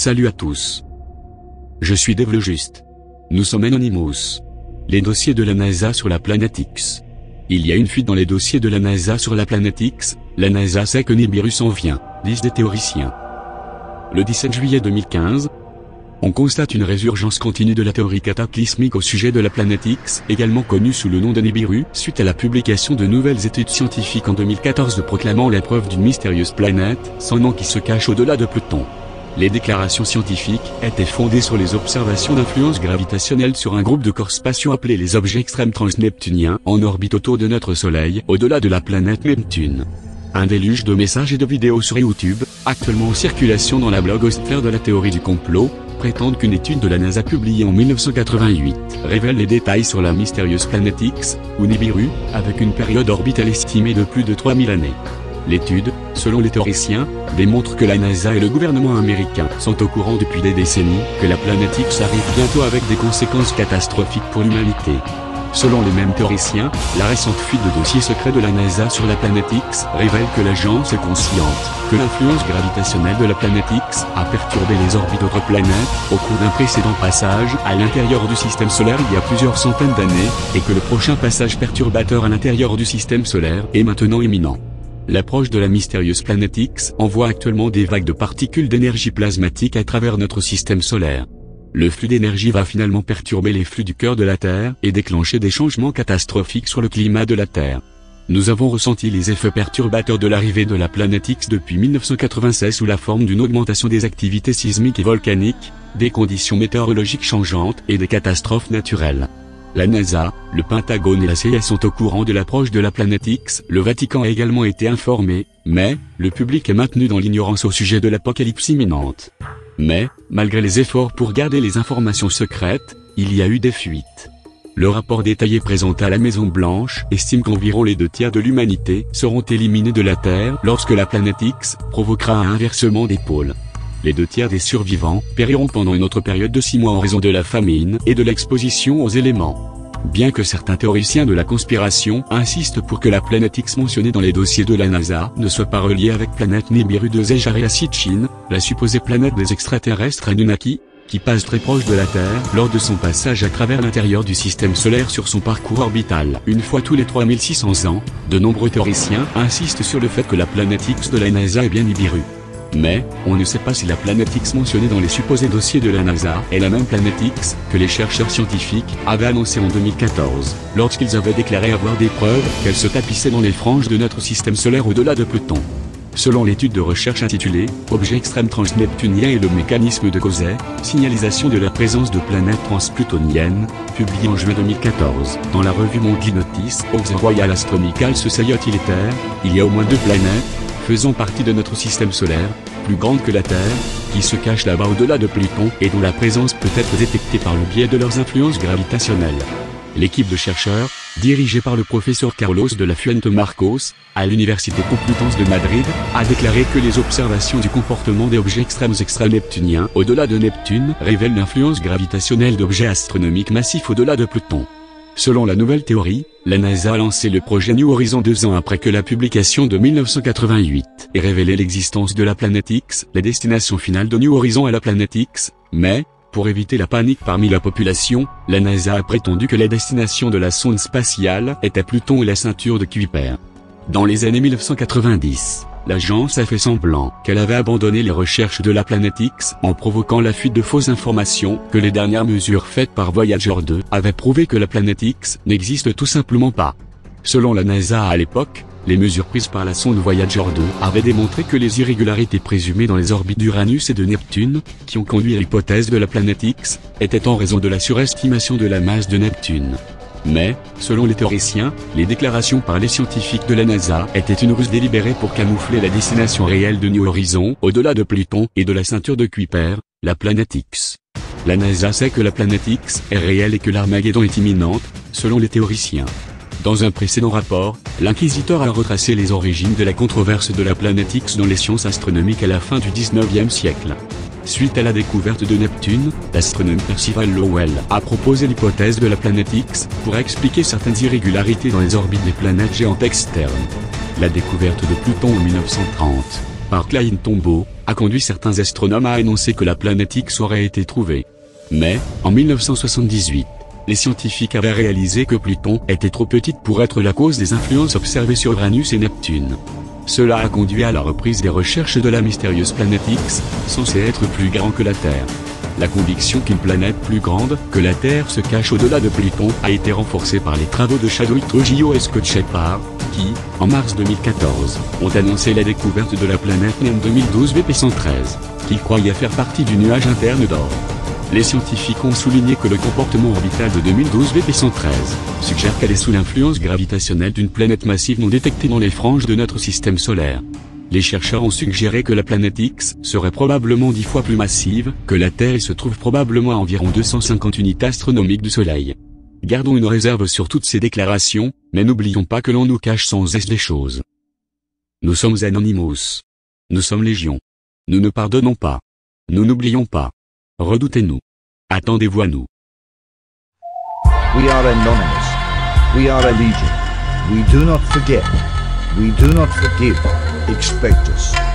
Salut à tous. Je suis Dave le Juste. Nous sommes Anonymous. Les dossiers de la NASA sur la planète X. Il y a une fuite dans les dossiers de la NASA sur la planète X, la NASA sait que Nibiru s'en vient, disent des théoriciens. Le 17 juillet 2015, on constate une résurgence continue de la théorie cataclysmique au sujet de la planète X, également connue sous le nom de Nibiru, suite à la publication de nouvelles études scientifiques en 2014 proclamant la preuve d'une mystérieuse planète, sans nom qui se cache au-delà de Pluton. Les déclarations scientifiques étaient fondées sur les observations d'influence gravitationnelle sur un groupe de corps spatiaux appelés les objets extrêmes transneptuniens en orbite autour de notre Soleil, au-delà de la planète Neptune. Un déluge de messages et de vidéos sur YouTube, actuellement en circulation dans la blogosphère de la théorie du complot, prétendent qu'une étude de la NASA publiée en 1988 révèle les détails sur la mystérieuse planète X, ou Nibiru, avec une période orbitale estimée de plus de 3000 années. L'étude, selon les théoriciens, démontre que la NASA et le gouvernement américain sont au courant depuis des décennies que la planète X arrive bientôt avec des conséquences catastrophiques pour l'humanité. Selon les mêmes théoriciens, la récente fuite de dossiers secrets de la NASA sur la planète X révèle que l'agence est consciente que l'influence gravitationnelle de la planète X a perturbé les orbites d'autres planètes au cours d'un précédent passage à l'intérieur du système solaire il y a plusieurs centaines d'années, et que le prochain passage perturbateur à l'intérieur du système solaire est maintenant imminent. L'approche de la mystérieuse planète X envoie actuellement des vagues de particules d'énergie plasmatique à travers notre système solaire. Le flux d'énergie va finalement perturber les flux du cœur de la Terre et déclencher des changements catastrophiques sur le climat de la Terre. Nous avons ressenti les effets perturbateurs de l'arrivée de la planète X depuis 1996 sous la forme d'une augmentation des activités sismiques et volcaniques, des conditions météorologiques changeantes et des catastrophes naturelles. La NASA, le Pentagone et la CIA sont au courant de l'approche de la planète X, le Vatican a également été informé, mais le public est maintenu dans l'ignorance au sujet de l'apocalypse imminente. Mais, malgré les efforts pour garder les informations secrètes, il y a eu des fuites. Le rapport détaillé présenté à la Maison Blanche estime qu'environ les 2/3 de l'humanité seront éliminés de la Terre lorsque la planète X provoquera un inversement des pôles. Les 2/3 des survivants périront pendant une autre période de 6 mois en raison de la famine et de l'exposition aux éléments. Bien que certains théoriciens de la conspiration insistent pour que la planète X mentionnée dans les dossiers de la NASA ne soit pas reliée avec planète Nibiru de Zejaria Sitchin, la supposée planète des extraterrestres Anunnaki, qui passe très proche de la Terre lors de son passage à travers l'intérieur du système solaire sur son parcours orbital. Une fois tous les 3600 ans, de nombreux théoriciens insistent sur le fait que la planète X de la NASA est bien Nibiru. Mais, on ne sait pas si la planète X mentionnée dans les supposés dossiers de la NASA est la même planète X que les chercheurs scientifiques avaient annoncé en 2014, lorsqu'ils avaient déclaré avoir des preuves qu'elle se tapissait dans les franges de notre système solaire au-delà de Pluton. Selon l'étude de recherche intitulée « Objets extrêmes transneptuniens et le mécanisme de causée, signalisation de la présence de planètes transplutoniennes », publiée en juin 2014, dans la revue Monthly Notice of the Royal Astronomical Society Letter, il y a au moins 2 planètes, faisant partie de notre système solaire, plus grande que la Terre, qui se cachent là-bas au-delà de Pluton et dont la présence peut être détectée par le biais de leurs influences gravitationnelles. L'équipe de chercheurs, dirigée par le professeur Carlos de la Fuente Marcos, à l'Université Complutense de Madrid, a déclaré que les observations du comportement des objets extra-neptuniens au-delà de Neptune révèlent l'influence gravitationnelle d'objets astronomiques massifs au-delà de Pluton. Selon la nouvelle théorie, la NASA a lancé le projet New Horizons 2 ans après que la publication de 1988 ait révélé l'existence de la planète X, la destination finale de New Horizons est la planète X, mais, pour éviter la panique parmi la population, la NASA a prétendu que la destination de la sonde spatiale était Pluton et la ceinture de Kuiper. Dans les années 1990, l'agence a fait semblant qu'elle avait abandonné les recherches de la planète X en provoquant la fuite de fausses informations que les dernières mesures faites par Voyager 2 avaient prouvé que la planète X n'existe tout simplement pas. Selon la NASA à l'époque, les mesures prises par la sonde Voyager 2 avaient démontré que les irrégularités présumées dans les orbites d'Uranus et de Neptune, qui ont conduit à l'hypothèse de la planète X, étaient en raison de la surestimation de la masse de Neptune. Mais, selon les théoriciens, les déclarations par les scientifiques de la NASA étaient une ruse délibérée pour camoufler la destination réelle de New Horizons au-delà de Pluton et de la ceinture de Kuiper, la planète X. La NASA sait que la planète X est réelle et que l'Armageddon est imminente, selon les théoriciens. Dans un précédent rapport, l'inquisiteur a retracé les origines de la controverse de la planète X dans les sciences astronomiques à la fin du 19e siècle. Suite à la découverte de Neptune, l'astronome Percival Lowell a proposé l'hypothèse de la planète X pour expliquer certaines irrégularités dans les orbites des planètes géantes externes. La découverte de Pluton en 1930 par Clyde Tombaugh, a conduit certains astronomes à annoncer que la planète X aurait été trouvée. Mais, en 1978, les scientifiques avaient réalisé que Pluton était trop petite pour être la cause des influences observées sur Uranus et Neptune. Cela a conduit à la reprise des recherches de la mystérieuse planète X, censée être plus grande que la Terre. La conviction qu'une planète plus grande que la Terre se cache au-delà de Pluton a été renforcée par les travaux de Chadwick Trujillo et Scott Shepard, qui, en mars 2014, ont annoncé la découverte de la planète NEM 2012 BP113, qu'ils croyaient faire partie du nuage interne d'or. Les scientifiques ont souligné que le comportement orbital de 2012 BP113 suggère qu'elle est sous l'influence gravitationnelle d'une planète massive non détectée dans les franges de notre système solaire. Les chercheurs ont suggéré que la planète X serait probablement 10 fois plus massive que la Terre et se trouve probablement à environ 250 unités astronomiques du Soleil. Gardons une réserve sur toutes ces déclarations, mais n'oublions pas que l'on nous cache sans cesse des choses. Nous sommes Anonymous. Nous sommes Légion. Nous ne pardonnons pas. Nous n'oublions pas. Redoutez-nous. Attendez-vous à nous. We are anonymous. We are a legion. We do not forget. We do not forgive. Expect us.